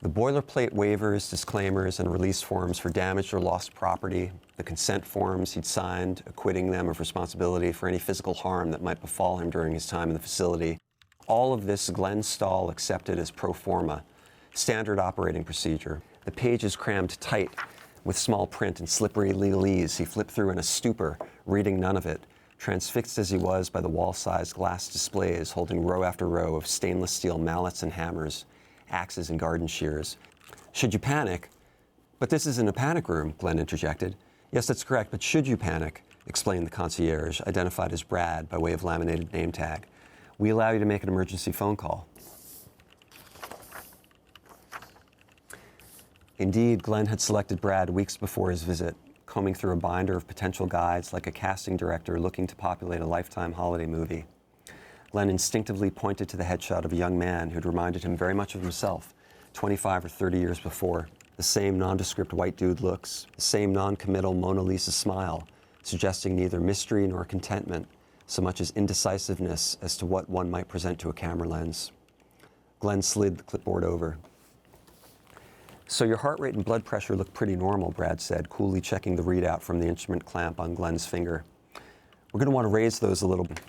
The boilerplate waivers, disclaimers, and release forms for damaged or lost property, the consent forms he'd signed acquitting them of responsibility for any physical harm that might befall him during his time in the facility, all of this Glenn Stahl accepted as pro forma, standard operating procedure. The pages crammed tight with small print and slippery legalese he flipped through in a stupor, reading none of it, transfixed as he was by the wall-sized glass displays holding row after row of stainless steel mallets and hammers, axes and garden shears. Should you panic? But this isn't a panic room, Glenn interjected. Yes, that's correct, but should you panic, explained the concierge, identified as Brad by way of laminated name tag. We allow you to make an emergency phone call. Indeed, Glenn had selected Brad weeks before his visit, combing through a binder of potential guides like a casting director looking to populate a Lifetime holiday movie. Glenn instinctively pointed to the headshot of a young man who'd reminded him very much of himself, 25 or 30 years before. The same nondescript white dude looks, the same non-committal Mona Lisa smile, suggesting neither mystery nor contentment, so much as indecisiveness as to what one might present to a camera lens. Glenn slid the clipboard over. So your heart rate and blood pressure look pretty normal, Brad said, coolly checking the readout from the instrument clamp on Glenn's finger. We're going to want to raise those a little bit.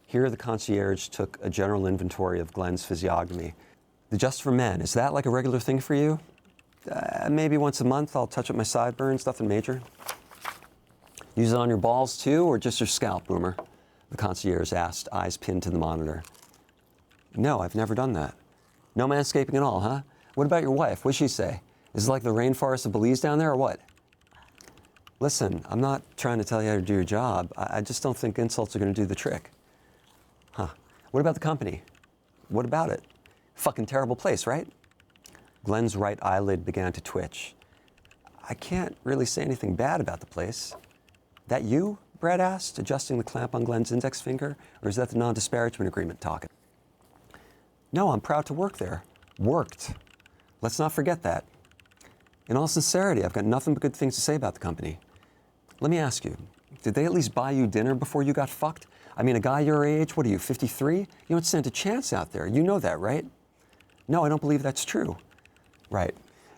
Here, the concierge took a general inventory of Glenn's physiognomy. The Just for Men, is that like a regular thing for you? Maybe once a month I'll touch up my sideburns, nothing major. Use it on your balls too, or just your scalp, Boomer? The concierge asked, eyes pinned to the monitor. No, I've never done that. No manscaping at all, huh? What about your wife? What'd she say? Is it like the rainforest of Belize down there, or what? Listen, I'm not trying to tell you how to do your job. I just don't think insults are going to do the trick. Huh. What about the company? What about it? Fucking terrible place, right? Glenn's right eyelid began to twitch. I can't really say anything bad about the place. That you? Brad asked, adjusting the clamp on Glenn's index finger, or is that the non-disparagement agreement talking? No, I'm proud to work there. Worked. Let's not forget that. In all sincerity, I've got nothing but good things to say about the company. Let me ask you, did they at least buy you dinner before you got fucked? I mean, a guy your age, what are you, 53? You don't stand a chance out there. You know that, right? No, I don't believe that's true. Right.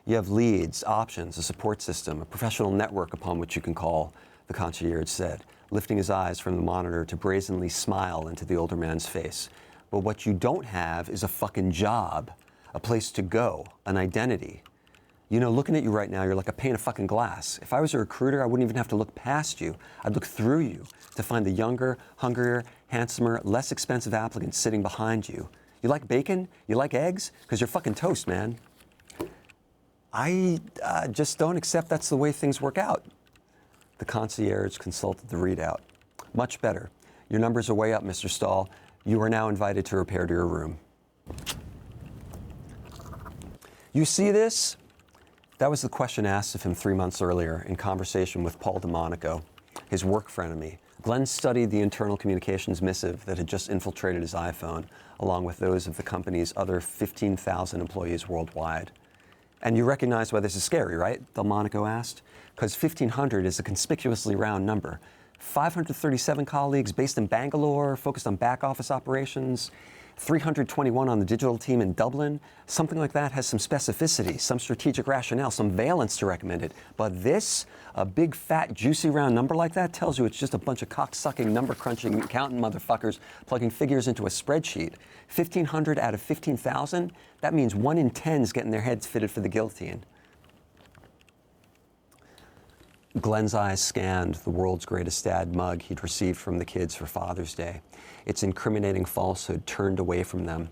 You have leads, options, a support system, a professional network upon which you can call, the concierge said, lifting his eyes from the monitor to brazenly smile into the older man's face. But what you don't have is a fucking job, a place to go, an identity. You know, looking at you right now, you're like a pane of fucking glass. If I was a recruiter, I wouldn't even have to look past you. I'd look through you to find the younger, hungrier, handsomer, less expensive applicants sitting behind you. You like bacon? You like eggs? Because you're fucking toast, man. I just don't accept that's the way things work out. The concierge consulted the readout. Much better. Your numbers are way up, Mr. Stahl. You are now invited to repair to your room. You see this? That was the question asked of him 3 months earlier in conversation with Paul DeMonico, his work frenemy. Glenn studied the internal communications missive that had just infiltrated his iPhone, along with those of the company's other 15,000 employees worldwide. And you recognize why this is scary, right? Delmonico asked. Because 1,500 is a conspicuously round number. 537 colleagues based in Bangalore, focused on back office operations. 321 on the digital team in Dublin. Something like that has some specificity, some strategic rationale, some valence to recommend it. But this, a big, fat, juicy round number like that, tells you it's just a bunch of cock-sucking, number-crunching accountant motherfuckers plugging figures into a spreadsheet. 1,500 out of 15,000? That means 1 in 10 is getting their heads fitted for the guillotine. Glenn's eyes scanned the world's greatest dad mug he'd received from the kids for Father's Day. Its incriminating falsehood turned away from them.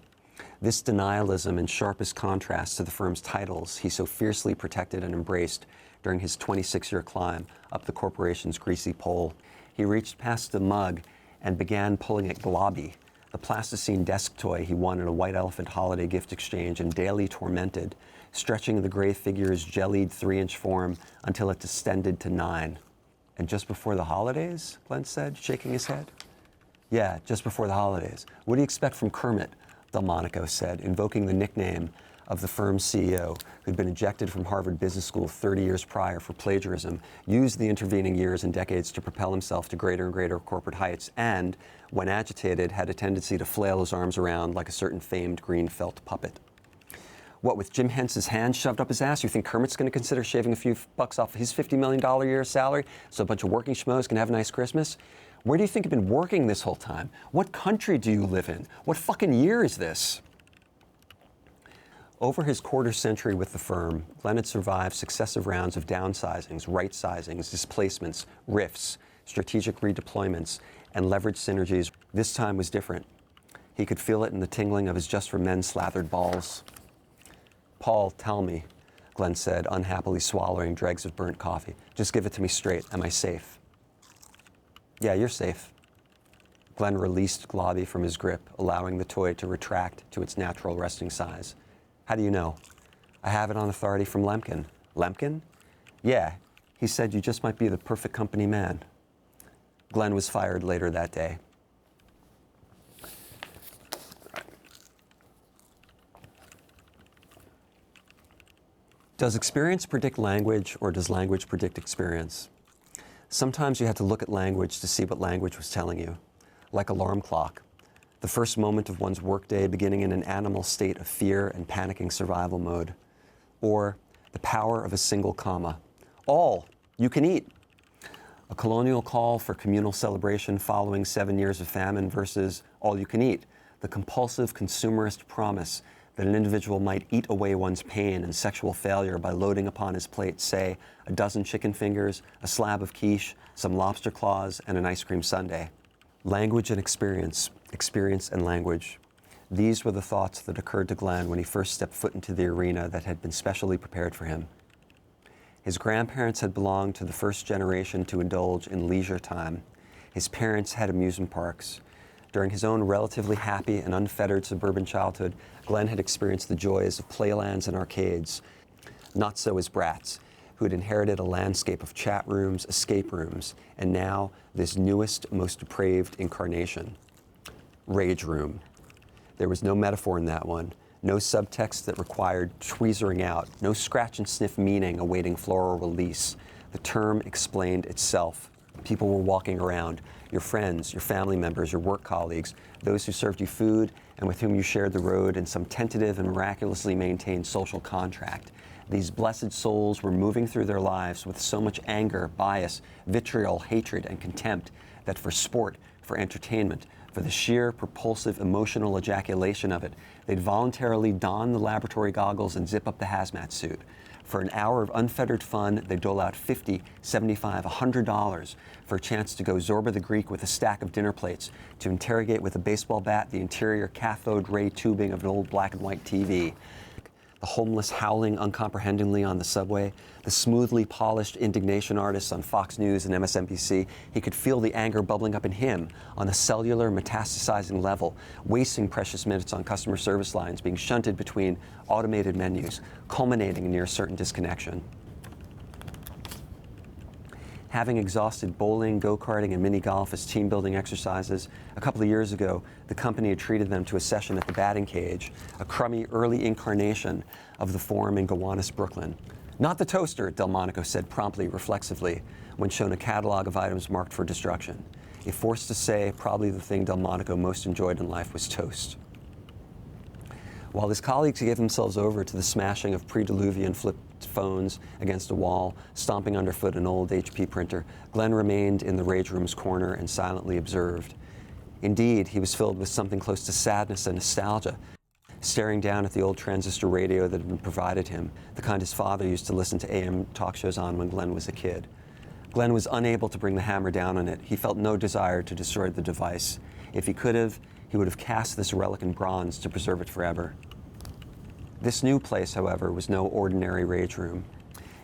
This denialism in sharpest contrast to the firm's titles he so fiercely protected and embraced during his 26-year climb up the corporation's greasy pole. He reached past the mug and began pulling at Globby, the plasticine desk toy he won in a White Elephant holiday gift exchange and daily tormented, stretching the gray figure's jellied 3-inch form until it descended to 9. And just before the holidays, Glenn said, shaking his head. Yeah, just before the holidays. What do you expect from Kermit? Delmonico said, invoking the nickname of the firm's CEO, who'd been ejected from Harvard Business School 30 years prior for plagiarism, used the intervening years and decades to propel himself to greater and greater corporate heights, and, when agitated, had a tendency to flail his arms around like a certain famed green felt puppet. What, with Jim Hence's hand shoved up his ass, you think Kermit's going to consider shaving a few bucks off his $50 million a year salary so a bunch of working schmoes can have a nice Christmas? Where do you think you've been working this whole time? What country do you live in? What fucking year is this? Over his quarter century with the firm, Glenn had survived successive rounds of downsizings, right-sizings, displacements, rifts, strategic redeployments, and leverage synergies. This time was different. He could feel it in the tingling of his just-for-men slathered balls. "Paul, tell me," Glenn said, unhappily swallowing dregs of burnt coffee. "Just give it to me straight. Am I safe?" "Yeah, you're safe." Glenn released Globby from his grip, allowing the toy to retract to its natural resting size. "How do you know?" "I have it on authority from Lemkin." "Lemkin?" "Yeah, he said you just might be the perfect company man." Glenn was fired later that day. Does experience predict language, or does language predict experience? Sometimes you had to look at language to see what language was telling you, like alarm clock, the first moment of one's workday beginning in an animal state of fear and panicking survival mode, or the power of a single comma. All you can eat. A colonial call for communal celebration following 7 years of famine versus all you can eat, the compulsive consumerist promise that an individual might eat away one's pain and sexual failure by loading upon his plate, say, a dozen chicken fingers, a slab of quiche, some lobster claws, and an ice cream sundae. Language and experience, experience and language. These were the thoughts that occurred to Glenn when he first stepped foot into the arena that had been specially prepared for him. His grandparents had belonged to the first generation to indulge in leisure time. His parents had amusement parks. During his own relatively happy and unfettered suburban childhood, Glenn had experienced the joys of playlands and arcades. Not so his brats, who had inherited a landscape of chat rooms, escape rooms, and now this newest, most depraved incarnation, rage room. There was no metaphor in that one, no subtext that required tweezering out, no scratch and sniff meaning awaiting floral release. The term explained itself. People were walking around, your friends, your family members, your work colleagues, those who served you food and with whom you shared the road in some tentative and miraculously maintained social contract. These blessed souls were moving through their lives with so much anger, bias, vitriol, hatred, and contempt that for sport, for entertainment, for the sheer propulsive emotional ejaculation of it, they'd voluntarily don the laboratory goggles and zip up the hazmat suit. For an hour of unfettered fun, they dole out $50, $75, $100 for a chance to go Zorba the Greek with a stack of dinner plates, to interrogate with a baseball bat the interior cathode ray tubing of an old black and white TV. The homeless howling uncomprehendingly on the subway, the smoothly polished indignation artists on Fox News and MSNBC, he could feel the anger bubbling up in him on a cellular metastasizing level, wasting precious minutes on customer service lines being shunted between automated menus, culminating near certain disconnection. Having exhausted bowling, go-karting, and mini-golf as team-building exercises, a couple of years ago, the company had treated them to a session at the batting cage, a crummy early incarnation of the Forum in Gowanus, Brooklyn. "Not the toaster," Delmonico said promptly, reflexively, when shown a catalog of items marked for destruction. If forced to say, probably the thing Delmonico most enjoyed in life was toast. While his colleagues gave themselves over to the smashing of pre-Diluvian flipped phones against a wall, stomping underfoot an old HP printer, Glenn remained in the rage room's corner and silently observed. Indeed, he was filled with something close to sadness and nostalgia, staring down at the old transistor radio that had been provided him, the kind his father used to listen to AM talk shows on when Glenn was a kid. Glenn was unable to bring the hammer down on it. He felt no desire to destroy the device. If he could have, he would have cast this relic in bronze to preserve it forever. This new place, however, was no ordinary rage room.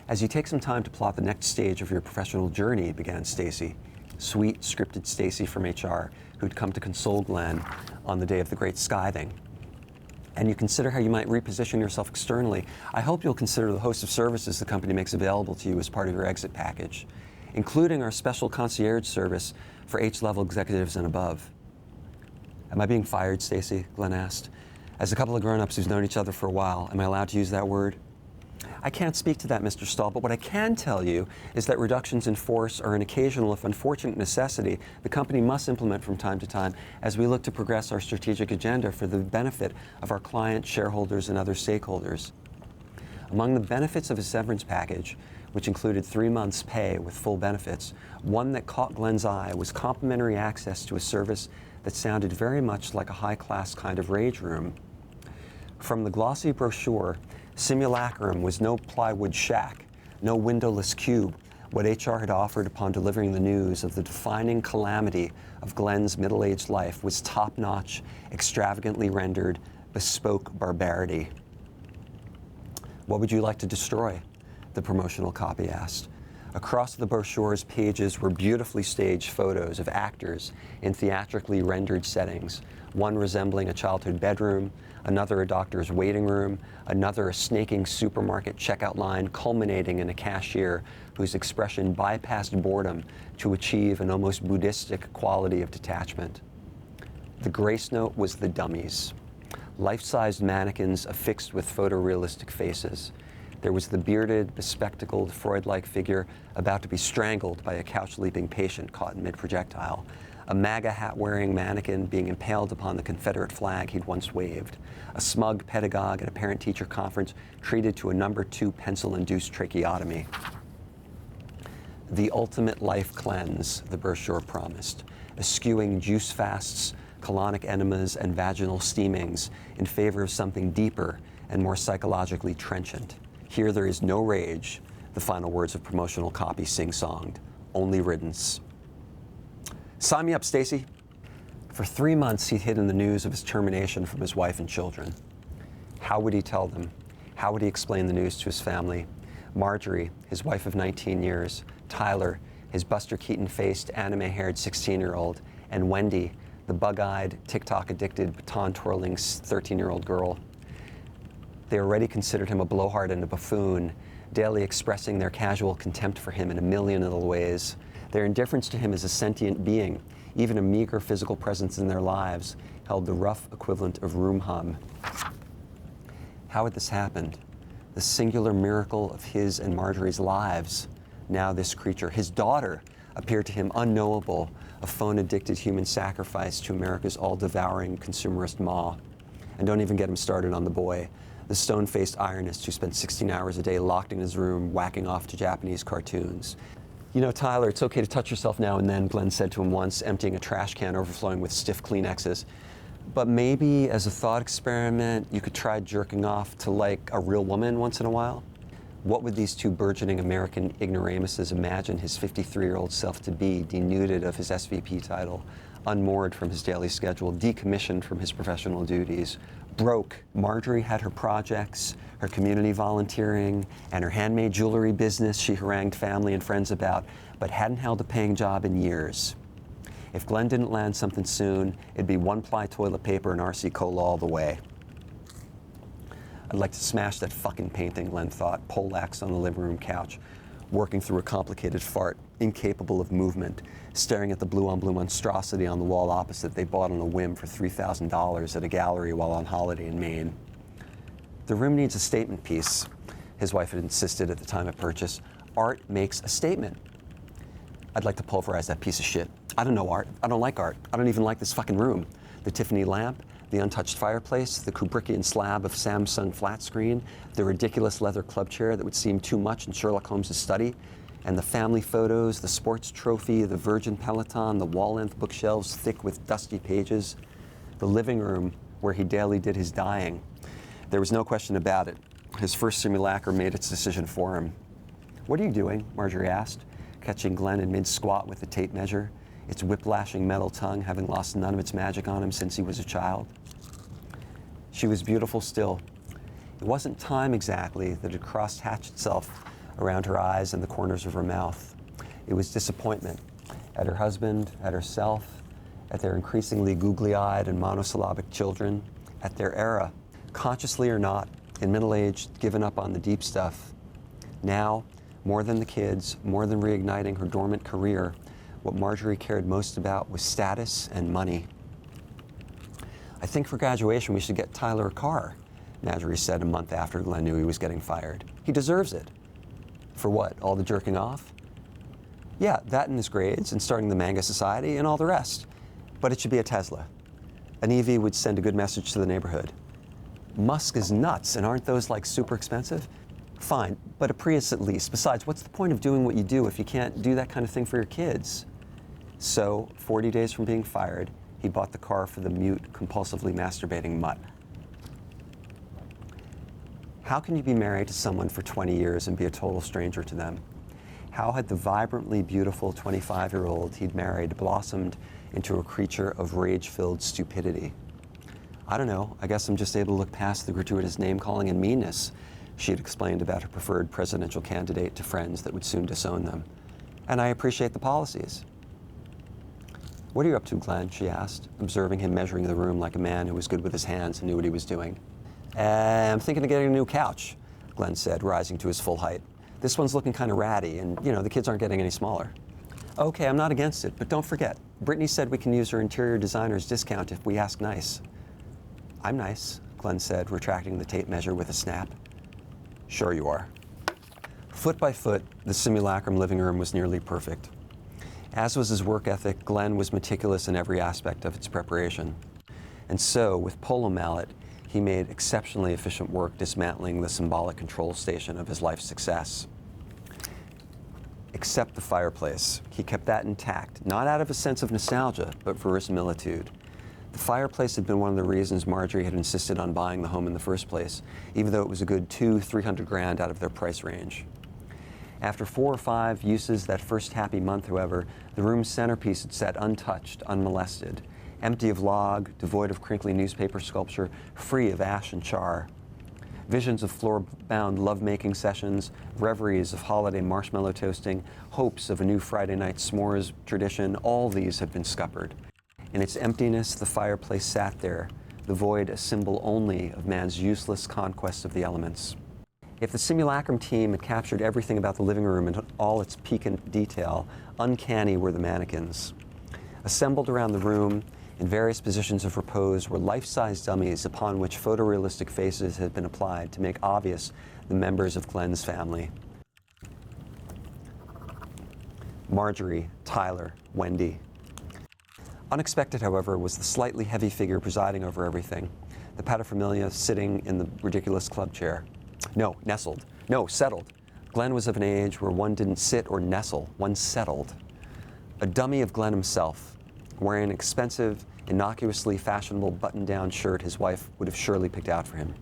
"As you take some time to plot the next stage of your professional journey," began Stacy, sweet, scripted Stacy from HR, who'd come to console Glenn on the day of the great scything, "and you consider how you might reposition yourself externally, I hope you'll consider the host of services the company makes available to you as part of your exit package, including our special concierge service for H-level executives and above." "Am I being fired, Stacy?" Glenn asked. "As a couple of grown-ups who've known each other for a while, am I allowed to use that word?" I can't speak to that, Mr. Stahl, but what I can tell you is that reductions in force are an occasional, if unfortunate, necessity the company must implement from time to time as we look to progress our strategic agenda for the benefit of our clients, shareholders, and other stakeholders. Among the benefits of a severance package, which included 3 months' pay with full benefits, one that caught Glenn's eye was complimentary access to a service that sounded very much like a high-class kind of rRoom. From the glossy brochure, simulacrum was no plywood shack, no windowless cube. What HR had offered upon delivering the news of the defining calamity of Glenn's middle-aged life was top-notch, extravagantly rendered, bespoke barbarity. "What would you like to destroy?" the promotional copy asked. Across the brochure's pages were beautifully staged photos of actors in theatrically rendered settings, one resembling a childhood bedroom, another a doctor's waiting room, another a snaking supermarket checkout line culminating in a cashier whose expression bypassed boredom to achieve an almost Buddhistic quality of detachment. The grace note was the dummies, life-sized mannequins affixed with photorealistic faces. There was the bearded, bespectacled, Freud-like figure about to be strangled by a couch-leaping patient caught in mid-projectile, a MAGA hat-wearing mannequin being impaled upon the Confederate flag he'd once waved, a smug pedagogue at a parent-teacher conference treated to a number 2 pencil-induced tracheotomy. The ultimate life cleanse, the brochure promised, eschewing juice fasts, colonic enemas, and vaginal steamings in favor of something deeper and more psychologically trenchant. Here there is no rage, the final words of promotional copy sing-songed, only riddance. "Sign me up, Stacy." For 3 months, he'd hidden the news of his termination from his wife and children. How would he tell them? How would he explain the news to his family? Marjorie, his wife of 19 years, Tyler, his Buster Keaton-faced, anime-haired 16-year-old, and Wendy, the bug-eyed, TikTok-addicted, baton-twirling 13-year-old girl. They already considered him a blowhard and a buffoon, daily expressing their casual contempt for him in a million little ways. Their indifference to him as a sentient being, even a meager physical presence in their lives, held the rough equivalent of room hum. How had this happened? The singular miracle of his and Marjorie's lives. Now this creature, his daughter, appeared to him unknowable, a phone-addicted human sacrifice to America's all-devouring consumerist maw. And don't even get him started on the boy, the stone-faced ironist who spent 16 hours a day locked in his room whacking off to Japanese cartoons. "You know, Tyler, it's okay to touch yourself now and then," Glenn said to him once, emptying a trash can overflowing with stiff Kleenexes. "But maybe, as a thought experiment, you could try jerking off to, like, a real woman once in a while?" What would these 2 burgeoning American ignoramuses imagine his 53-year-old self to be, denuded of his SVP title, unmoored from his daily schedule, decommissioned from his professional duties, broke? Marjorie had her projects, her community volunteering, and her handmade jewelry business she harangued family and friends about, but hadn't held a paying job in years. If Glenn didn't land something soon, it'd be 1-ply toilet paper and RC Cola all the way. "I'd like to smash that fucking painting," Glenn thought, poleaxed on the living room couch, working through a complicated fart, incapable of movement, staring at the blue-on-blue monstrosity on the wall opposite they bought on a whim for $3,000 at a gallery while on holiday in Maine. "The room needs a statement piece," his wife had insisted at the time of purchase. "Art makes a statement." "I'd like to pulverize that piece of shit. I don't know art. I don't like art. I don't even like this fucking room. The Tiffany lamp, the untouched fireplace, the Kubrickian slab of Samsung flat screen, the ridiculous leather club chair that would seem too much in Sherlock Holmes' study, and the family photos, the sports trophy, the Virgin Peloton, the wall-length bookshelves thick with dusty pages, the living room where he daily did his dyeing." There was no question about it. His first simulacrum made its decision for him. "What are you doing?" Marjorie asked, catching Glenn in mid-squat with the tape measure, its whiplashing metal tongue having lost none of its magic on him since he was a child. She was beautiful still. It wasn't time exactly that had cross-hatched itself around her eyes and the corners of her mouth. It was disappointment at her husband, at herself, at their increasingly googly-eyed and monosyllabic children, at their era, consciously or not, in middle age, given up on the deep stuff. Now, more than the kids, more than reigniting her dormant career, what Marjorie cared most about was status and money. "I think for graduation we should get Tyler a car," Marjorie said a month after Glenn knew he was getting fired. He deserves it. For what? All the jerking off? Yeah, that and his grades and starting the Manga Society and all the rest. But it should be a Tesla. An EV would send a good message to the neighborhood. Musk is nuts, and aren't those like super expensive? Fine, but a Prius at least. Besides, what's the point of doing what you do if you can't do that kind of thing for your kids? So, 40 days from being fired, he bought the car for the mute, compulsively masturbating mutt. How can you be married to someone for 20 years and be a total stranger to them? How had the vibrantly beautiful 25-year-old he'd married blossomed into a creature of rage-filled stupidity? I don't know, I guess I'm just able to look past the gratuitous name-calling and meanness she had explained about her preferred presidential candidate to friends that would soon disown them. And I appreciate the policies. What are you up to, Glenn? She asked, observing him measuring the room like a man who was good with his hands and knew what he was doing. I'm thinking of getting a new couch, Glenn said, rising to his full height. This one's looking kind of ratty, and, the kids aren't getting any smaller. Okay, I'm not against it, but don't forget, Brittany said we can use her interior designer's discount if we ask nice. I'm nice, Glenn said, retracting the tape measure with a snap. Sure you are. Foot by foot, the simulacrum living room was nearly perfect. As was his work ethic, Glenn was meticulous in every aspect of its preparation. And so, with Polo Mallet, he made exceptionally efficient work dismantling the symbolic control station of his life's success. Except the fireplace. He kept that intact, not out of a sense of nostalgia, but verisimilitude. The fireplace had been one of the reasons Marjorie had insisted on buying the home in the first place, even though it was a good $200,000–300,000 grand out of their price range. After 4 or 5 uses that first happy month, however, the room's centerpiece had sat untouched, unmolested, empty of log, devoid of crinkly newspaper sculpture, free of ash and char. Visions of floor-bound love-making sessions, reveries of holiday marshmallow toasting, hopes of a new Friday night s'mores tradition, all these had been scuppered. In its emptiness, the fireplace sat there, the void a symbol only of man's useless conquest of the elements. If the simulacrum team had captured everything about the living room in all its piquant detail, uncanny were the mannequins. Assembled around the room, in various positions of repose, were life-size dummies upon which photorealistic faces had been applied to make obvious the members of Glenn's family. Marjorie, Tyler, Wendy. Unexpected, however, was the slightly heavy figure presiding over everything, the paterfamilias sitting in the ridiculous club chair. No, nestled. No, settled. Glenn was of an age where one didn't sit or nestle, one settled. A dummy of Glenn himself, wearing an expensive, innocuously fashionable button-down shirt his wife would have surely picked out for him.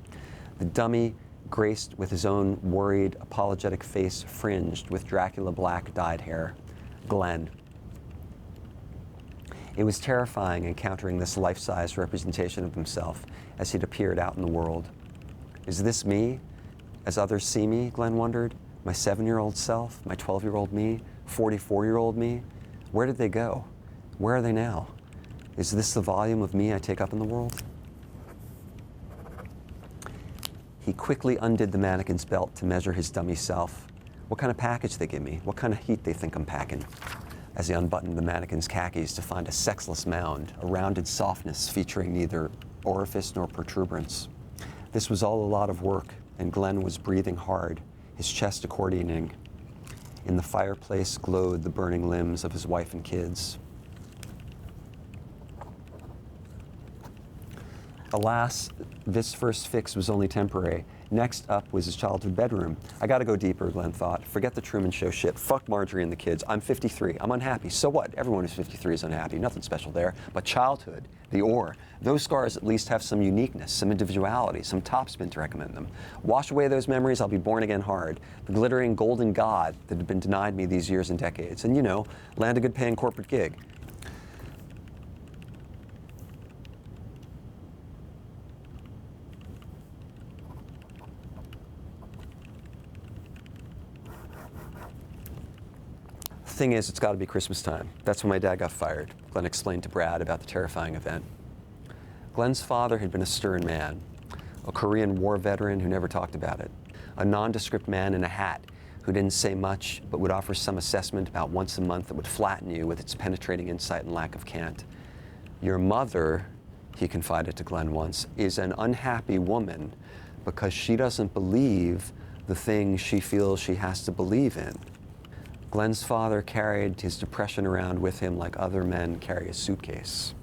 The dummy graced with his own worried, apologetic face fringed with Dracula black dyed hair. Glenn. It was terrifying encountering this life-size representation of himself as he'd appeared out in the world. Is this me, as others see me, Glenn wondered? My 7-year-old self, my 12-year-old me, 44-year-old me? Where did they go? Where are they now? Is this the volume of me I take up in the world? He quickly undid the mannequin's belt to measure his dummy self. What kind of package they give me? What kind of heat they think I'm packing? As he unbuttoned the mannequin's khakis to find a sexless mound, a rounded softness featuring neither orifice nor protuberance. This was all a lot of work, and Glenn was breathing hard, his chest accordioning. In the fireplace glowed the burning limbs of his wife and kids. Alas, this first fix was only temporary. Next up was his childhood bedroom. I gotta go deeper, Glenn thought. Forget the Truman Show shit. Fuck Marjorie and the kids. I'm 53. I'm unhappy. So what? Everyone who's 53 is unhappy. Nothing special there. But childhood, those scars at least have some uniqueness, some individuality, some topspin to recommend them. Wash away those memories, I'll be born again hard. The glittering golden god that had been denied me these years and decades. And land a good paying corporate gig. Thing is, it's got to be Christmas time. That's when my dad got fired, Glenn explained to Brad about the terrifying event. Glenn's father had been a stern man, a Korean War veteran who never talked about it, a nondescript man in a hat who didn't say much but would offer some assessment about once a month that would flatten you with its penetrating insight and lack of cant. Your mother, he confided to Glenn once, is an unhappy woman because she doesn't believe the thing she feels she has to believe in. Glenn's father carried his depression around with him like other men carry a suitcase.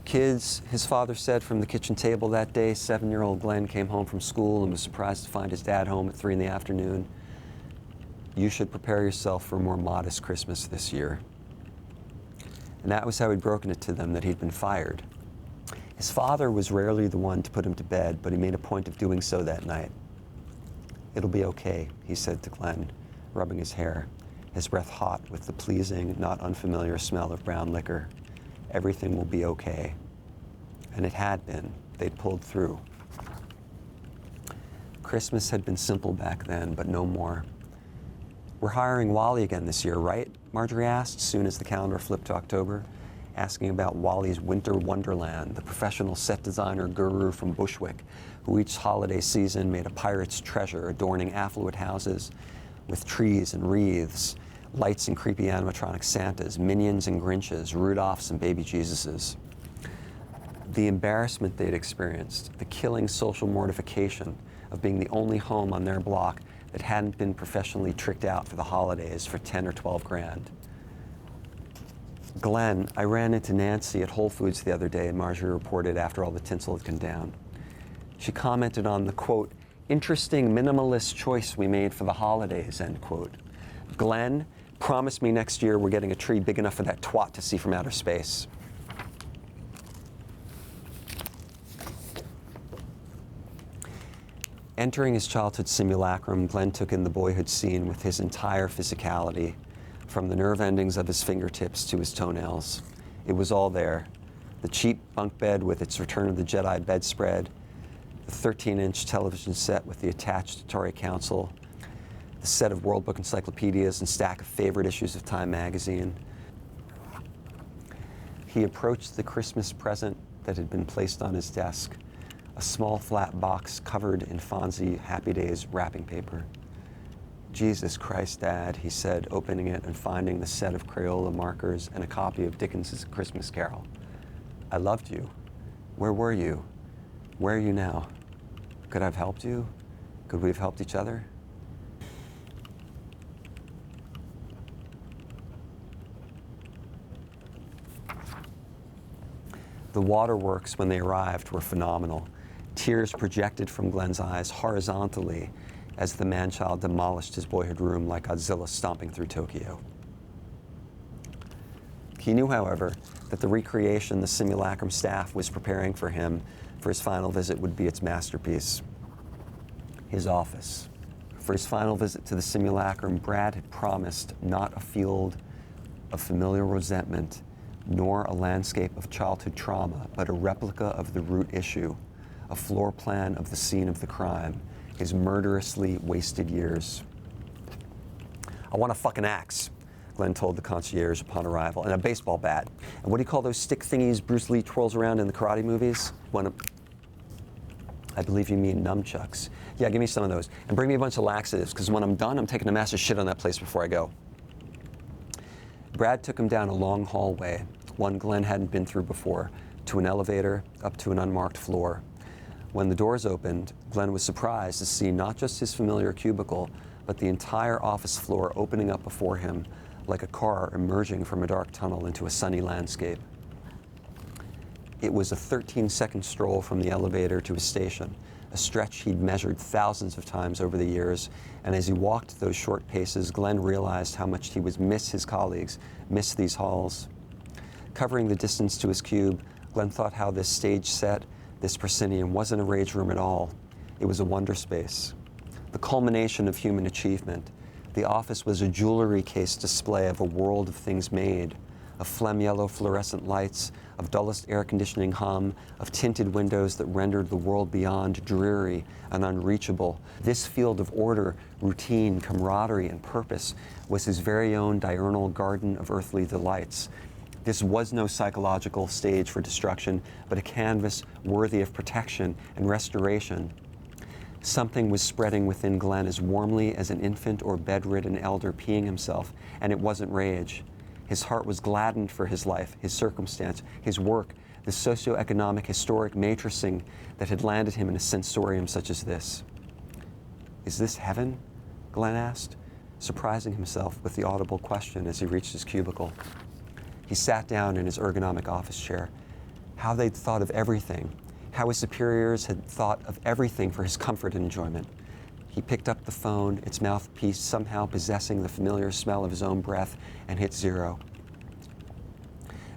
Kids, his father said from the kitchen table that day, 7-year-old Glenn came home from school and was surprised to find his dad home at 3 in the afternoon. You should prepare yourself for a more modest Christmas this year. And that was how he'd broken it to them, that he'd been fired. His father was rarely the one to put him to bed, but he made a point of doing so that night. "It'll be okay," he said to Glenn, rubbing his hair, his breath hot with the pleasing, not unfamiliar smell of brown liquor. "Everything will be okay." And it had been. They'd pulled through. Christmas had been simple back then, but no more. "We're hiring Wally again this year, right?" Marjorie asked, soon as the calendar flipped to October, asking about Wally's winter wonderland, the professional set designer guru from Bushwick, who each holiday season made a pirate's treasure, adorning affluent houses with trees and wreaths, lights and creepy animatronic Santas, minions and Grinches, Rudolphs and baby Jesuses. The embarrassment they'd experienced, the killing social mortification of being the only home on their block that hadn't been professionally tricked out for the holidays for 10 or 12 grand. "Glenn, I ran into Nancy at Whole Foods the other day," Marjorie reported after all the tinsel had come down. She commented on the, quote, "interesting minimalist choice we made for the holidays," end quote. "Glenn, promise me next year we're getting a tree big enough for that twat to see from outer space." Entering his childhood simulacrum, Glenn took in the boyhood scene with his entire physicality, from the nerve endings of his fingertips to his toenails. It was all there. The cheap bunk bed with its Return of the Jedi bedspread, the 13-inch television set with the attached Atari console, the set of World Book encyclopedias and stack of favorite issues of Time magazine. He approached the Christmas present that had been placed on his desk, a small flat box covered in Fonzie Happy Days wrapping paper. "Jesus Christ, Dad," he said, opening it and finding the set of Crayola markers and a copy of Dickens's Christmas Carol. "I loved you. Where were you? Where are you now? Could I have helped you? Could we have helped each other?" The waterworks, when they arrived, were phenomenal. Tears projected from Glenn's eyes horizontally as the man-child demolished his boyhood room like Godzilla stomping through Tokyo. He knew, however, that the recreation the simulacrum staff was preparing for him for his final visit would be its masterpiece, his office. For his final visit to the simulacrum, Brad had promised not a field of familial resentment, nor a landscape of childhood trauma, but a replica of the root issue, a floor plan of the scene of the crime, his murderously wasted years. "I want a fucking axe," Glenn told the concierge upon arrival, "and a baseball bat. And what do you call those stick thingies Bruce Lee twirls around in the karate movies? I believe you mean nunchucks. Yeah, give me some of those. And bring me a bunch of laxatives, because when I'm done, I'm taking a massive shit on that place before I go." Brad took him down a long hallway, one Glenn hadn't been through before, to an elevator, up to an unmarked floor. When the doors opened, Glenn was surprised to see not just his familiar cubicle, but the entire office floor opening up before him like a car emerging from a dark tunnel into a sunny landscape. It was a 13-second stroll from the elevator to his station, a stretch he'd measured thousands of times over the years, and as he walked those short paces, Glenn realized how much he would miss his colleagues, miss these halls. Covering the distance to his cube, Glenn thought how this stage set, this proscenium, wasn't a rage room at all. It was a wonder space, the culmination of human achievement. The office was a jewelry case display of a world of things made, of phlegm-yellow fluorescent lights, of dullest air conditioning hum, of tinted windows that rendered the world beyond dreary and unreachable. This field of order, routine, camaraderie, and purpose was his very own diurnal garden of earthly delights. This was no psychological stage for destruction, but a canvas worthy of protection and restoration. Something was spreading within Glenn as warmly as an infant or bedridden elder peeing himself, and it wasn't rage. His heart was gladdened for his life, his circumstance, his work, the socioeconomic historic matrixing that had landed him in a sensorium such as this. Is this heaven? Glenn asked, surprising himself with the audible question as he reached his cubicle. He sat down in his ergonomic office chair. How they'd thought of everything, how his superiors had thought of everything for his comfort and enjoyment. He picked up the phone, its mouthpiece somehow possessing the familiar smell of his own breath, and hit 0.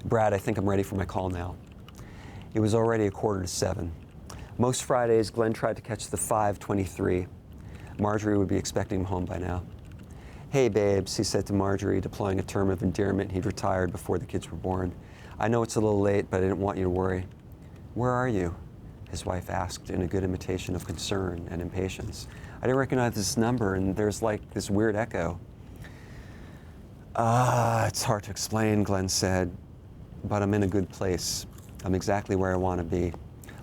Brad, I think I'm ready for my call now. It was already 6:45. Most Fridays, Glenn tried to catch the 5:23. Marjorie would be expecting him home by now. Hey, babes, he said to Marjorie, deploying a term of endearment he'd retired before the kids were born. I know it's a little late, but I didn't want you to worry. Where are you? His wife asked in a good imitation of concern and impatience. I didn't recognize this number, and there's like this weird echo. It's hard to explain, Glenn said, but I'm in a good place. I'm exactly where I want to be.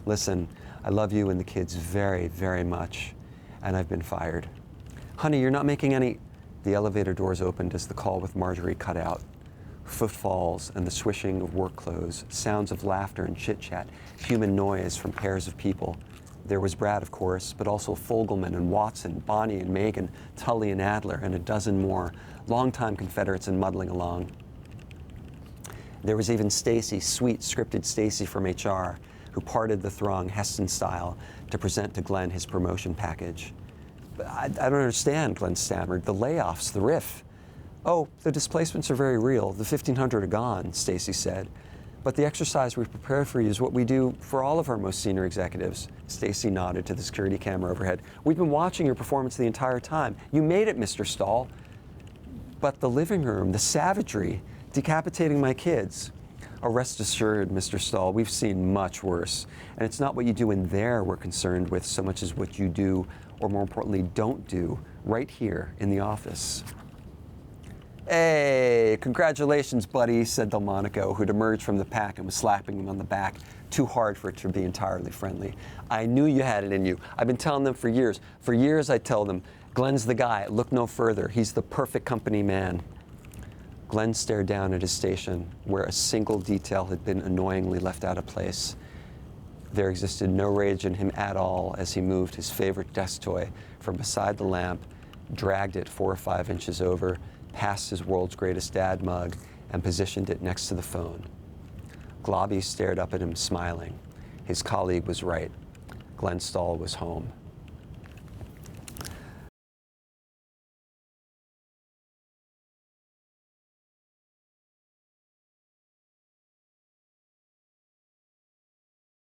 Listen, I love you and the kids very, very much, and I've been fired. Honey, you're not making any... The elevator doors opened as the call with Marjorie cut out. Footfalls and the swishing of work clothes, sounds of laughter and chit-chat, human noise from pairs of people. There was Brad, of course, but also Fogelman and Watson, Bonnie and Megan, Tully and Adler, and a dozen more, longtime Confederates and muddling along. There was even Stacy, sweet, scripted Stacy from HR, who parted the throng Heston style to present to Glenn his promotion package. I don't understand, Glenn stammered. The layoffs, the RIF. Oh, the displacements are very real. The 1,500 are gone, Stacy said. But the exercise we prepared for you is what we do for all of our most senior executives. Stacy nodded to the security camera overhead. We've been watching your performance the entire time. You made it, Mr. Stahl. But the living room, the savagery, decapitating my kids. Oh, rest assured, Mr. Stahl, we've seen much worse. And it's not what you do in there we're concerned with so much as what you do, or more importantly, don't do, right here in the office. Hey, congratulations, buddy, said Delmonico, who'd emerged from the pack and was slapping him on the back, too hard for it to be entirely friendly. I knew you had it in you. I've been telling them for years. For years, I tell them, Glenn's the guy. Look no further. He's the perfect company man. Glenn stared down at his station, where a single detail had been annoyingly left out of place. There existed no rage in him at all as he moved his favorite desk toy from beside the lamp, dragged it 4 or 5 inches over, past his world's greatest dad mug, and positioned it next to the phone. Globby stared up at him, smiling. His colleague was right. Glenn Stahl was home.